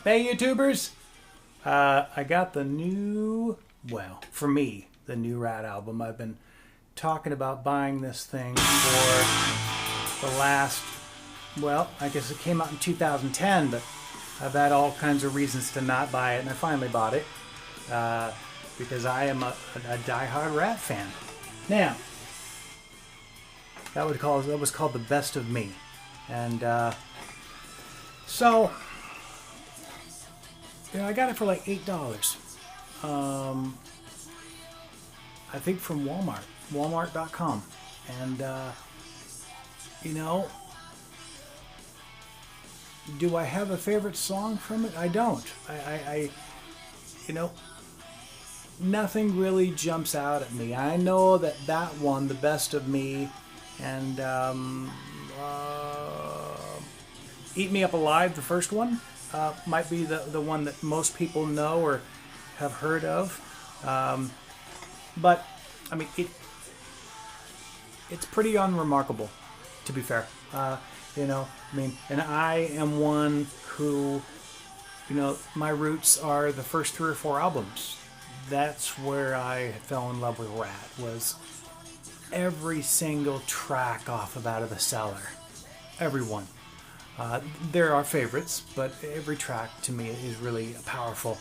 Hey YouTubers! I got the new, well, for me, the new Ratt album. I've been talking about buying this thing for the last, well, I guess it came out in 2010, but I've had all kinds of reasons to not buy it, and I finally bought it because I am a diehard Ratt fan. Now, that was called The Best of Me, and so. You know, I got it for like $8. I think from Walmart, Walmart.com, and you know, do I have a favorite song from it? I don't. You know, nothing really jumps out at me. I know that one, The Best of Me, and Eat Me Up Alive, the first one. Might be the one that most people know or have heard of, but I mean it's pretty unremarkable, to be fair. You know, I mean, and I am one who, you know, my roots are the first 3 or 4 albums. That's where I fell in love with Ratt, was every single track off of Out of the Cellar, every one. There are favorites, but every track to me is really powerful.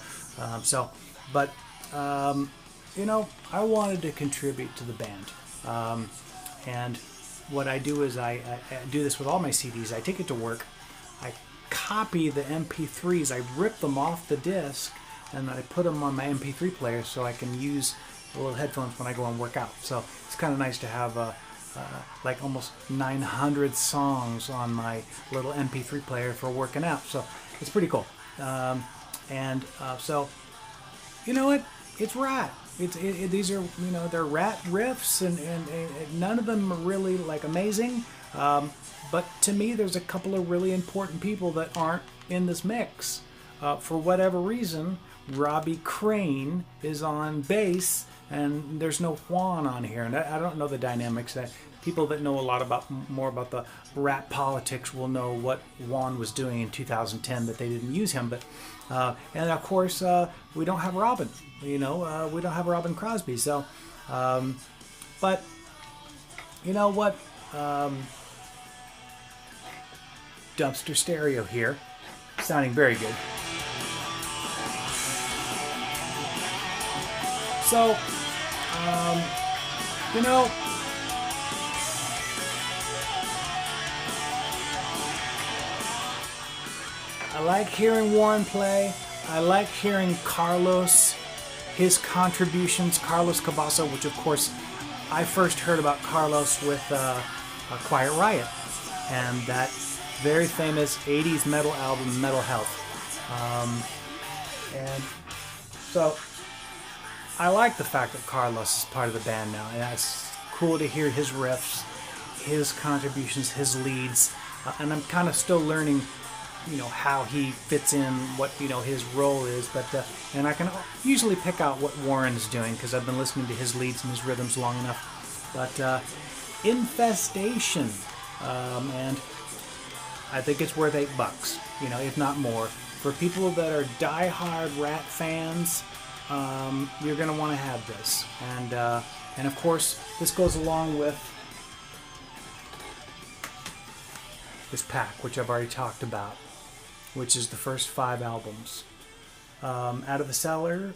You know, I wanted to contribute to the band. And what I do is I do this with all my CDs. I take it to work. I copy the MP3s. I rip them off the disc, and I put them on my MP3 player so I can use the little headphones when I go and work out. So it's kind of nice to have like almost 900 songs on my little MP3 player for working out. So it's pretty cool. So, you know what? It's Ratt. These are, you know, they're Ratt riffs, and none of them are really like amazing. But to me, there's a couple of really important people that aren't in this mix. For whatever reason, Robbie Crane is on bass, and there's no Juan on here, and I don't know the dynamics. That people that know a lot more about the Ratt politics will know what Juan was doing in 2010, that they didn't use him. But and of course we don't have Robin. You know, we don't have Robin Crosby. So, but you know what? Dumpster stereo here, sounding very good. So, you know, I like hearing Warren play. I like hearing Carlos, his contributions, Carlos Cabasso, which of course I first heard about Carlos with Quiet Riot and that very famous 80s metal album, Metal Health. And so I like the fact that Carlos is part of the band now, and it's cool to hear his riffs, his contributions, his leads, and I'm kind of still learning, you know, how he fits in, what, you know, his role is, but and I can usually pick out what Warren's doing because I've been listening to his leads and his rhythms long enough. But Infestation, and I think it's worth $8, you know, if not more, for people that are diehard Ratt fans. You're going to want to have this, and of course this goes along with this pack, which I've already talked about, which is the first 5 albums. Out of the Cellar,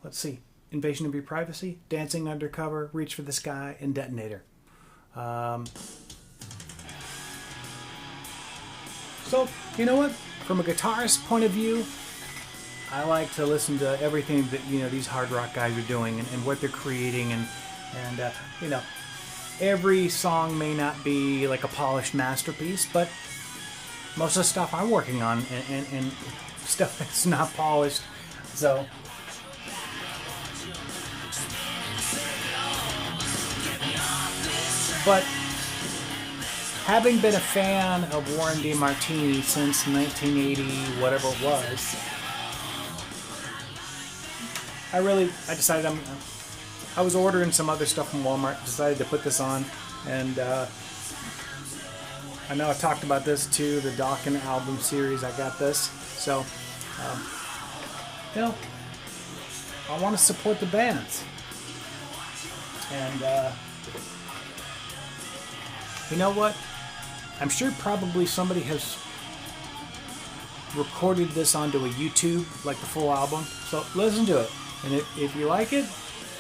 let's see, Invasion of Your Privacy, Dancing Undercover, Reach for the Sky, and Detonator. So, you know what? From a guitarist point of view, I like to listen to everything that, you know, these hard rock guys are doing and what they're creating, and you know, every song may not be like a polished masterpiece, but most of the stuff I'm working on and stuff that's not polished. So but having been a fan of Warren DeMartini since 1980, whatever it was, I decided I was ordering some other stuff from Walmart, decided to put this on, and I know I talked about this too, the Dawkins album series. I got this. So, you know, I want to support the bands. And, you know what? I'm sure probably somebody has recorded this onto a YouTube, like the full album. So listen to it. And if you like it,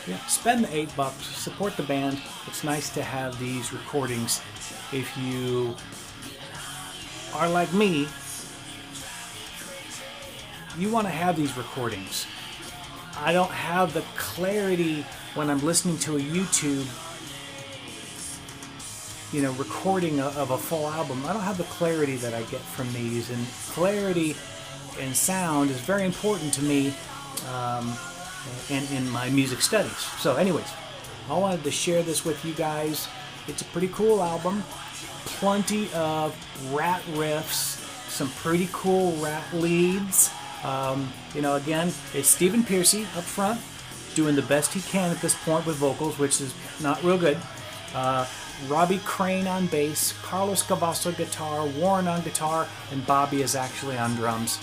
yeah, spend the $8, support the band. It's nice to have these recordings. If you are like me, you want to have these recordings. I don't have the clarity when I'm listening to a YouTube, you know, recording of a full album. I don't have the clarity that I get from these, and clarity and sound is very important to me in my music studies. So anyways, I wanted to share this with you guys. It's a pretty cool album. Plenty of Ratt riffs, some pretty cool Ratt leads. You know, again, it's Stephen Pearcy up front, doing the best he can at this point with vocals, which is not real good. Robbie Crane on bass, Carlos Cavasso guitar, Warren on guitar, and Bobby is actually on drums.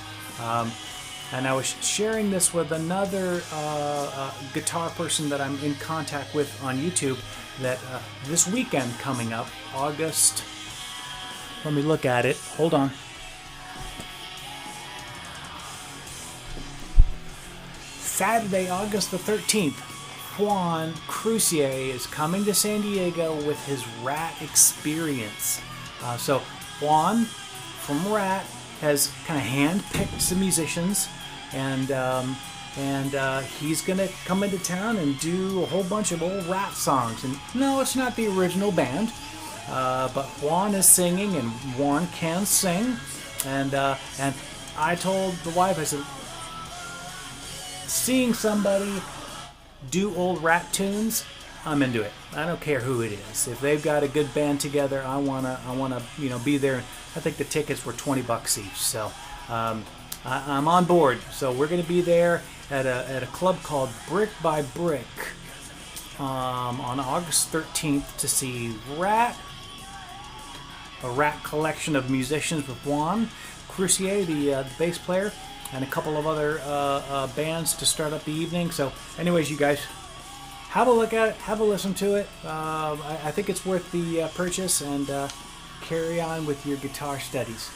And I was sharing this with another guitar person that I'm in contact with on YouTube, that this weekend coming up, August, let me look at it, hold on. Saturday, August the 13th, Juan is coming to San Diego with his Ratt experience. So Juan from Ratt has kind of hand-picked some musicians, and he's gonna come into town and do a whole bunch of old Ratt songs. And no, it's not the original band, but Juan is singing, and Juan can sing. And I told the wife, I said, seeing somebody do old Ratt tunes, I'm into it. I don't care who it is. If they've got a good band together, I wanna you know, be there. I think the tickets were $20 each, so I'm on board. So we're gonna be there at a club called Brick by Brick on August 13th to see Ratt, a Ratt collection of musicians with Juan Crucier, the bass player, and a couple of other bands to start up the evening. So anyways, you guys, have a look at it, have a listen to it. I think it's worth the purchase, and carry on with your guitar studies.